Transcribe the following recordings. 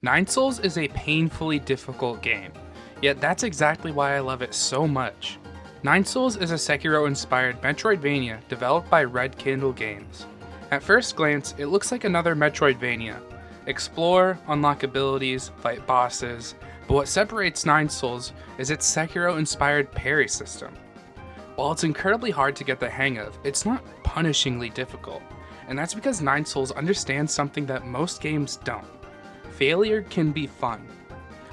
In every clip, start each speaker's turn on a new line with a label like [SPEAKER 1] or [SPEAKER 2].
[SPEAKER 1] Nine Souls is a painfully difficult game, yet that's exactly why I love it so much. Nine Souls is a Sekiro-inspired metroidvania developed by Red Candle Games. At first glance, it looks like another metroidvania. Explore, unlock abilities, fight bosses, but what separates Nine Souls is its Sekiro-inspired parry system. While it's incredibly hard to get the hang of, it's not punishingly difficult, and that's because Nine Souls understands something that most games don't. Failure can be fun.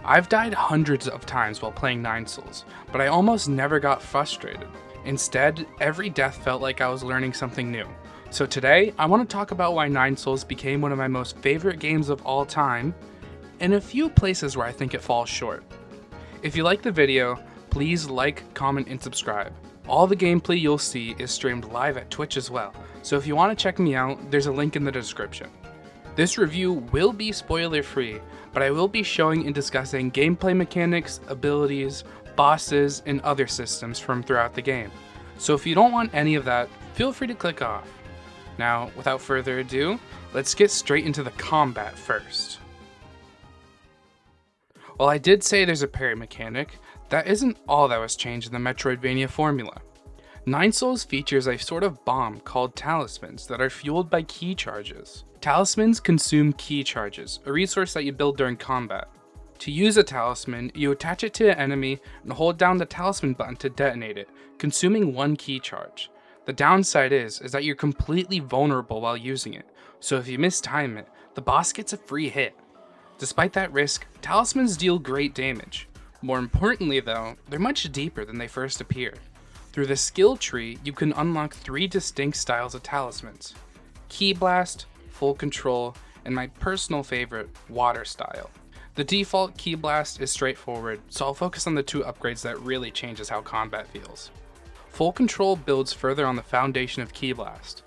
[SPEAKER 1] I've died hundreds of times while playing Nine Souls, but I almost never got frustrated. Instead, every death felt like I was learning something new. So today, I want to talk about why Nine Souls became one of my most favorite games of all time, and a few places where I think it falls short. If you like the video, please like, comment, and subscribe. All the gameplay you'll see is streamed live at Twitch as well, so if you want to check me out, there's a link in the description. This review will be spoiler-free, but I will be showing and discussing gameplay mechanics, abilities, bosses, and other systems from throughout the game. So if you don't want any of that, feel free to click off. Now, without further ado, let's get straight into the combat first. While I did say there's a parry mechanic, that isn't all that was changed in the Metroidvania formula. Nine Souls features a sort of bomb called talismans that are fueled by ki charges. Talismans consume ki charges, a resource that you build during combat. To use a talisman, you attach it to an enemy and hold down the talisman button to detonate it, consuming one ki charge. The downside is that you're completely vulnerable while using it, so if you mistime it, the boss gets a free hit. Despite that risk, talismans deal great damage. More importantly though, they're much deeper than they first appear. Through the skill tree, you can unlock 3 distinct styles of talismans: Ki Blast, Full Control, and my personal favorite, Water Style. The default Ki Blast is straightforward, so I'll focus on the 2 upgrades that really changes how combat feels. Full Control builds further on the foundation of Ki Blast.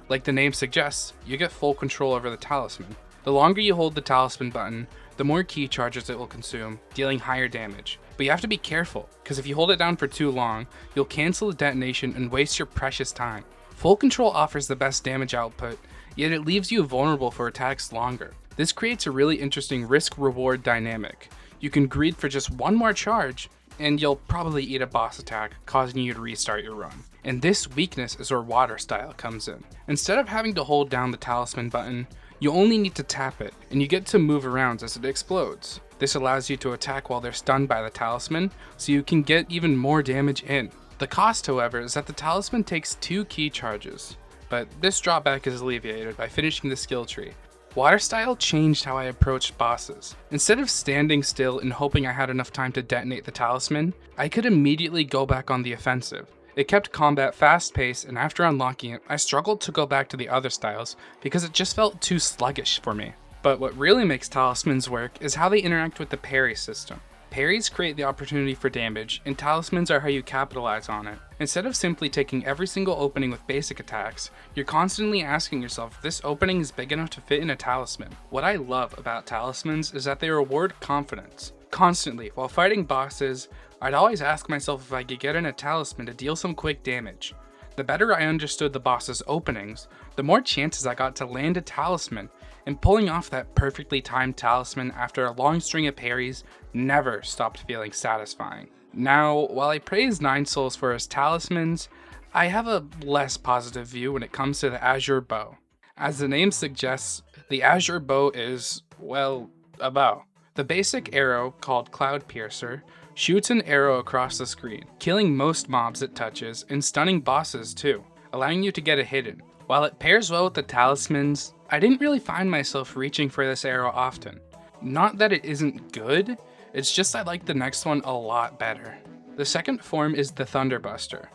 [SPEAKER 1] Like the name suggests, you get full control over the talisman. The longer you hold the talisman button, the more ki charges it will consume, dealing higher damage. But you have to be careful, because if you hold it down for too long, you'll cancel the detonation and waste your precious time. Full Control offers the best damage output, yet it leaves you vulnerable for attacks longer. This creates a really interesting risk-reward dynamic. You can greed for just one more charge, and you'll probably eat a boss attack, causing you to restart your run. And this weakness is where Water Style comes in. Instead of having to hold down the talisman button, you only need to tap it, and you get to move around as it explodes. This allows you to attack while they're stunned by the talisman, so you can get even more damage in. The cost, however, is that the talisman takes 2 ki charges, but this drawback is alleviated by finishing the skill tree. Water Style changed how I approached bosses. Instead of standing still and hoping I had enough time to detonate the talisman, I could immediately go back on the offensive. It kept combat fast-paced, and after unlocking it, I struggled to go back to the other styles because it just felt too sluggish for me. But what really makes talismans work is how they interact with the parry system. Parries create the opportunity for damage, and talismans are how you capitalize on it. Instead of simply taking every single opening with basic attacks, you're constantly asking yourself if this opening is big enough to fit in a talisman. What I love about talismans is that they reward confidence. Constantly, while fighting bosses, I'd always ask myself if I could get in a talisman to deal some quick damage. The better I understood the boss's openings, the more chances I got to land a talisman, and pulling off that perfectly timed talisman after a long string of parries never stopped feeling satisfying. Now, while I praise Nine Souls for his talismans, I have a less positive view when it comes to the Azure Bow. As the name suggests, the Azure Bow is, well, a bow. The basic arrow, called Cloud Piercer, shoots an arrow across the screen, killing most mobs it touches and stunning bosses too, allowing you to get a hit in. While it pairs well with the talismans, I didn't really find myself reaching for this arrow often. Not that it isn't good, it's just I like the next one a lot better. The second form is the Thunderbuster.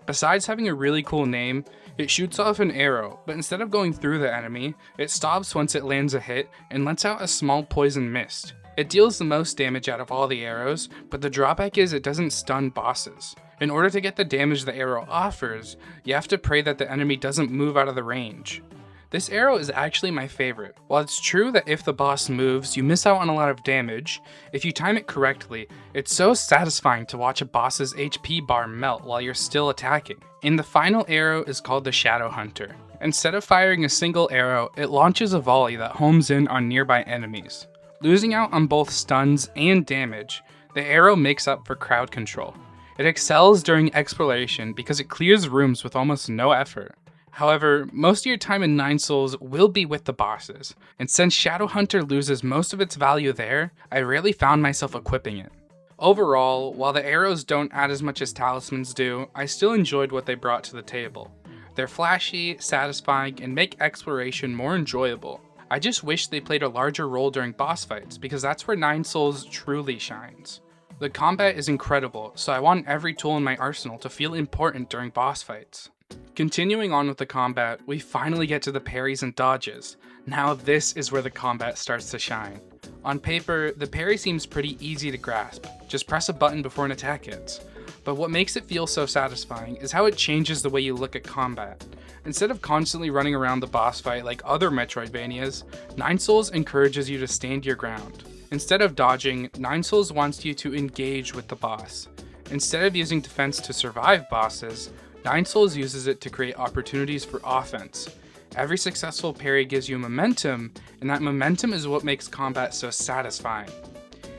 [SPEAKER 1] Besides having a really cool name, it shoots off an arrow, but instead of going through the enemy, it stops once it lands a hit and lets out a small poison mist. It deals the most damage out of all the arrows, but the drawback is it doesn't stun bosses. In order to get the damage the arrow offers, you have to pray that the enemy doesn't move out of the range. This arrow is actually my favorite. While it's true that if the boss moves, you miss out on a lot of damage, if you time it correctly, it's so satisfying to watch a boss's HP bar melt while you're still attacking. And the final arrow is called the Shadow Hunter. Instead of firing a single arrow, it launches a volley that homes in on nearby enemies. Losing out on both stuns and damage, the arrow makes up for crowd control. It excels during exploration because it clears rooms with almost no effort. However, most of your time in Nine Souls will be with the bosses, and since Shadowhunter loses most of its value there, I rarely found myself equipping it. Overall, while the arrows don't add as much as talismans do, I still enjoyed what they brought to the table. They're flashy, satisfying, and make exploration more enjoyable. I just wish they played a larger role during boss fights, because that's where Nine Souls truly shines. The combat is incredible, so I want every tool in my arsenal to feel important during boss fights. Continuing on with the combat, we finally get to the parries and dodges. Now this is where the combat starts to shine. On paper, the parry seems pretty easy to grasp, just press a button before an attack hits. But what makes it feel so satisfying is how it changes the way you look at combat. Instead of constantly running around the boss fight like other Metroidvanias, Nine Souls encourages you to stand your ground. Instead of dodging, Nine Souls wants you to engage with the boss. Instead of using defense to survive bosses, Nine Souls uses it to create opportunities for offense. Every successful parry gives you momentum, and that momentum is what makes combat so satisfying.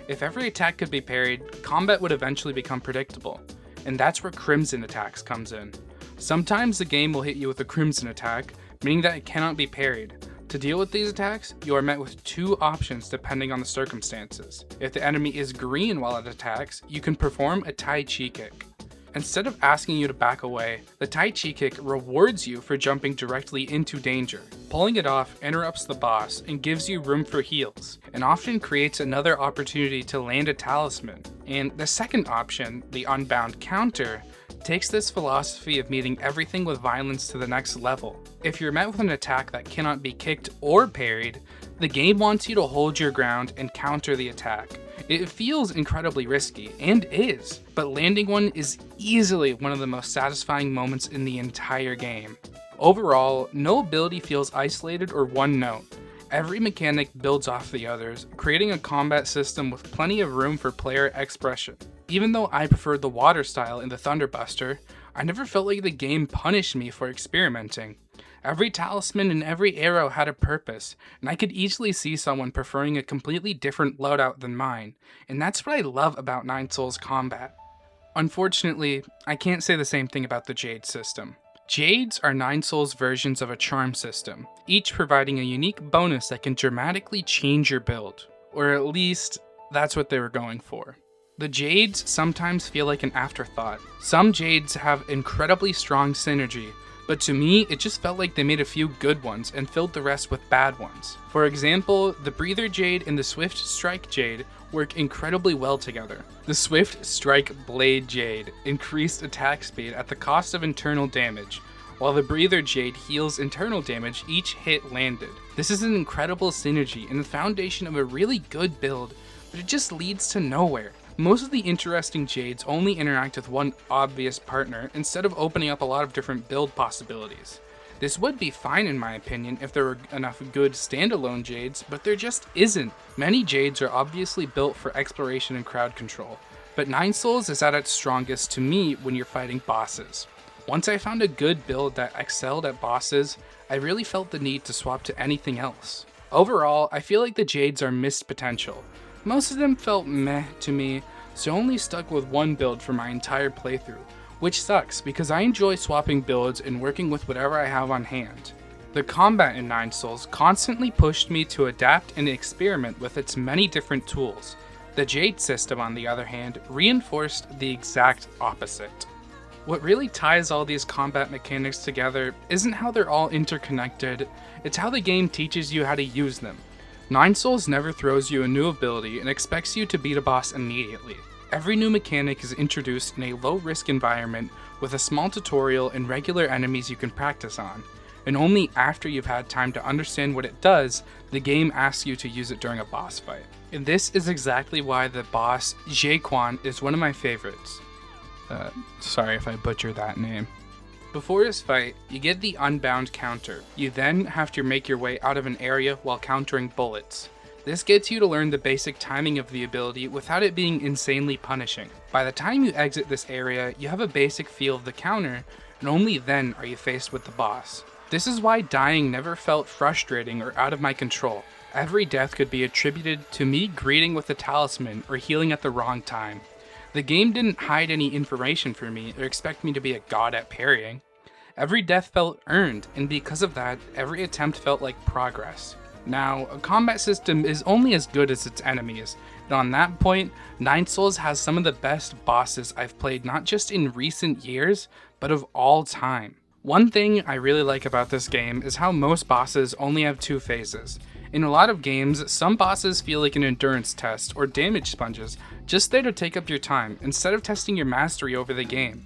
[SPEAKER 1] If every attack could be parried, combat would eventually become predictable, and that's where Crimson attacks comes in. Sometimes the game will hit you with a Crimson attack, meaning that it cannot be parried. To deal with these attacks, you are met with two options depending on the circumstances. If the enemy is green while it attacks, you can perform a Tai Chi kick. Instead of asking you to back away, the Tai Chi kick rewards you for jumping directly into danger. Pulling it off interrupts the boss and gives you room for heals, and often creates another opportunity to land a talisman. And the second option, the Unbound counter, takes this philosophy of meeting everything with violence to the next level. If you're met with an attack that cannot be kicked or parried, the game wants you to hold your ground and counter the attack. It feels incredibly risky, and is, but landing one is easily one of the most satisfying moments in the entire game. Overall, no ability feels isolated or one note. Every mechanic builds off the others, creating a combat system with plenty of room for player expression. Even though I preferred the water style in the Thunderbuster, I never felt like the game punished me for experimenting. Every talisman and every arrow had a purpose, and I could easily see someone preferring a completely different loadout than mine, and that's what I love about Nine Souls combat. Unfortunately, I can't say the same thing about the Jade system. Jades are Nine Souls versions of a charm system, each providing a unique bonus that can dramatically change your build, or at least that's what they were going for. The Jades sometimes feel like an afterthought. Some Jades have incredibly strong synergy, but to me, it just felt like they made a few good ones and filled the rest with bad ones. For example, the Breather Jade and the Swift Strike Jade work incredibly well together. The Swift Strike Blade Jade increased attack speed at the cost of internal damage, while the Breather Jade heals internal damage each hit landed. This is an incredible synergy and the foundation of a really good build, but it just leads to nowhere. Most of the interesting Jades only interact with one obvious partner instead of opening up a lot of different build possibilities. This would be fine in my opinion if there were enough good standalone Jades, but there just isn't. Many Jades are obviously built for exploration and crowd control, but Nine Souls is at its strongest to me when you're fighting bosses. Once I found a good build that excelled at bosses, I really felt the need to swap to anything else. Overall, I feel like the Jades are missed potential. Most of them felt meh to me, so I only stuck with one build for my entire playthrough, which sucks because I enjoy swapping builds and working with whatever I have on hand. The combat in Nine Souls constantly pushed me to adapt and experiment with its many different tools. The Jade system, on the other hand, reinforced the exact opposite. What really ties all these combat mechanics together isn't how they're all interconnected, it's how the game teaches you how to use them. Nine Souls never throws you a new ability and expects you to beat a boss immediately. Every new mechanic is introduced in a low-risk environment with a small tutorial and regular enemies you can practice on, and only after you've had time to understand what it does, the game asks you to use it during a boss fight. And this is exactly why the boss, Jaquan, is one of my favorites. Sorry if I butchered that name. Before this fight, you get the Unbound counter. You then have to make your way out of an area while countering bullets. This gets you to learn the basic timing of the ability without it being insanely punishing. By the time you exit this area, you have a basic feel of the counter, and only then are you faced with the boss. This is why dying never felt frustrating or out of my control. Every death could be attributed to me greeting with a talisman or healing at the wrong time. The game didn't hide any information for me or expect me to be a god at parrying. Every death felt earned, and because of that, every attempt felt like progress. Now, a combat system is only as good as its enemies, and on that point, Nine Souls has some of the best bosses I've played not just in recent years, but of all time. One thing I really like about this game is how most bosses only have two phases. In a lot of games, some bosses feel like an endurance test or damage sponges, just there to take up your time, instead of testing your mastery over the game.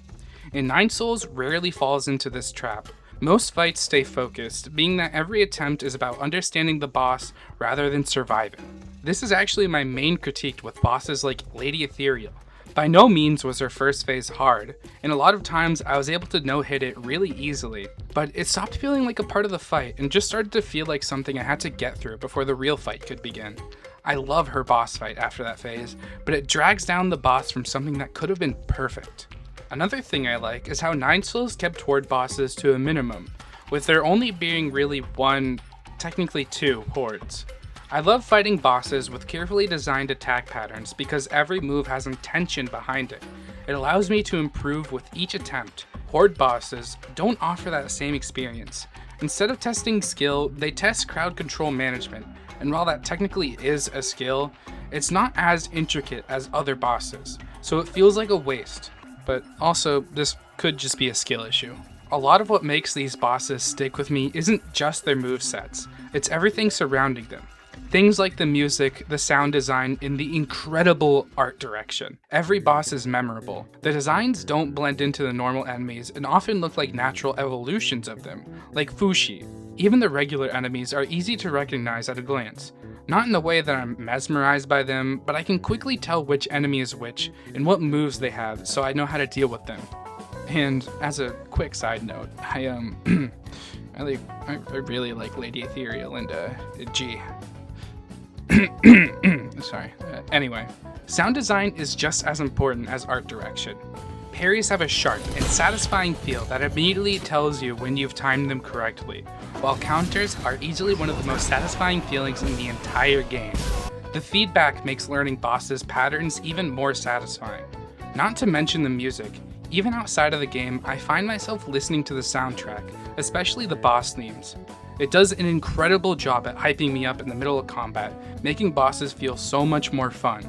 [SPEAKER 1] And Nine Souls rarely falls into this trap. Most fights stay focused, being that every attempt is about understanding the boss rather than surviving. This is actually my main critique with bosses like Lady Ethereal. By no means was her first phase hard, and a lot of times I was able to no-hit it really easily, but it stopped feeling like a part of the fight and just started to feel like something I had to get through before the real fight could begin. I love her boss fight after that phase, but it drags down the boss from something that could have been perfect. Another thing I like is how Nine Souls kept horde bosses to a minimum, with there only being really one, technically two, hordes. I love fighting bosses with carefully designed attack patterns because every move has intention behind it. It allows me to improve with each attempt. Horde bosses don't offer that same experience. Instead of testing skill, they test crowd control management, and while that technically is a skill, it's not as intricate as other bosses, so it feels like a waste. But also, this could just be a skill issue. A lot of what makes these bosses stick with me isn't just their movesets, it's everything surrounding them. Things like the music, the sound design, and the incredible art direction. Every boss is memorable. The designs don't blend into the normal enemies and often look like natural evolutions of them, like Fushi. Even the regular enemies are easy to recognize at a glance. Not in the way that I'm mesmerized by them, but I can quickly tell which enemy is which and what moves they have, so I know how to deal with them. And as a quick side note, I really like Lady Ethereal and G. Sorry. Anyway, sound design is just as important as art direction. Parries have a sharp and satisfying feel that immediately tells you when you've timed them correctly, while counters are easily one of the most satisfying feelings in the entire game. The feedback makes learning bosses' patterns even more satisfying. Not to mention the music. Even outside of the game, I find myself listening to the soundtrack, especially the boss themes. It does an incredible job at hyping me up in the middle of combat, making bosses feel so much more fun.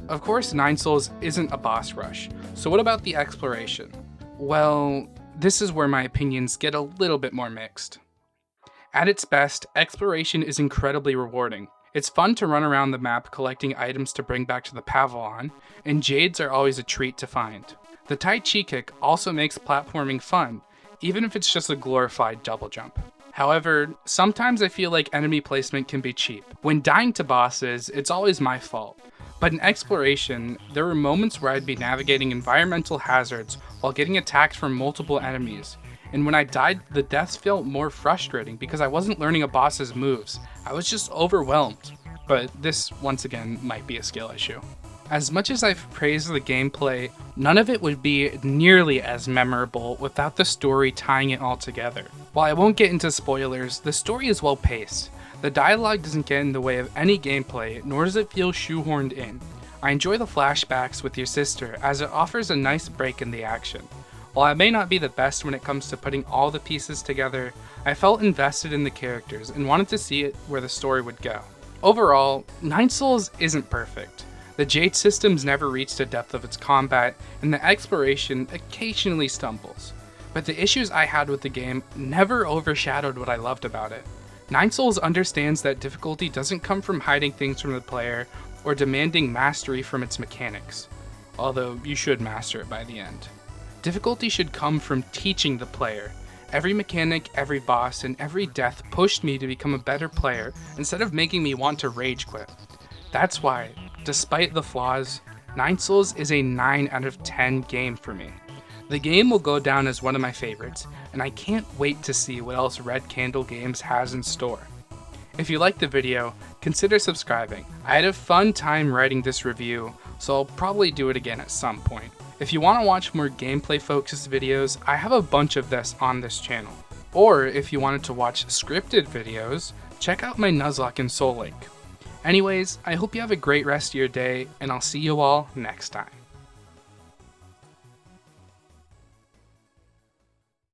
[SPEAKER 1] Of course, Nine Souls isn't a boss rush, so what about the exploration? Well, this is where my opinions get a little bit more mixed. At its best, exploration is incredibly rewarding. It's fun to run around the map collecting items to bring back to the Pavilion, and jades are always a treat to find. The Tai Chi kick also makes platforming fun, even if it's just a glorified double jump. However, sometimes I feel like enemy placement can be cheap. When dying to bosses, it's always my fault. But in exploration, there were moments where I'd be navigating environmental hazards while getting attacked from multiple enemies. And when I died, the deaths felt more frustrating because I wasn't learning a boss's moves. I was just overwhelmed. But this, once again, might be a skill issue. As much as I've praised the gameplay, none of it would be nearly as memorable without the story tying it all together. While I won't get into spoilers, the story is well paced. The dialogue doesn't get in the way of any gameplay, nor does it feel shoehorned in. I enjoy the flashbacks with your sister as it offers a nice break in the action. While I may not be the best when it comes to putting all the pieces together, I felt invested in the characters and wanted to see it where the story would go. Overall, Nine Souls isn't perfect. The Jade systems never reach the depth of its combat, and the exploration occasionally stumbles. But the issues I had with the game never overshadowed what I loved about it. Nine Souls understands that difficulty doesn't come from hiding things from the player or demanding mastery from its mechanics, although you should master it by the end. Difficulty should come from teaching the player. Every mechanic, every boss, and every death pushed me to become a better player instead of making me want to rage quit. That's why, despite the flaws, Nine Souls is a 9 out of 10 game for me. The game will go down as one of my favorites, and I can't wait to see what else Red Candle Games has in store. If you liked the video, consider subscribing. I had a fun time writing this review, so I'll probably do it again at some point. If you want to watch more gameplay focused videos, I have a bunch of this on this channel. Or if you wanted to watch scripted videos, check out my Nuzlocke and Soul Link. Anyways, I hope you have a great rest of your day, and I'll see you all next time.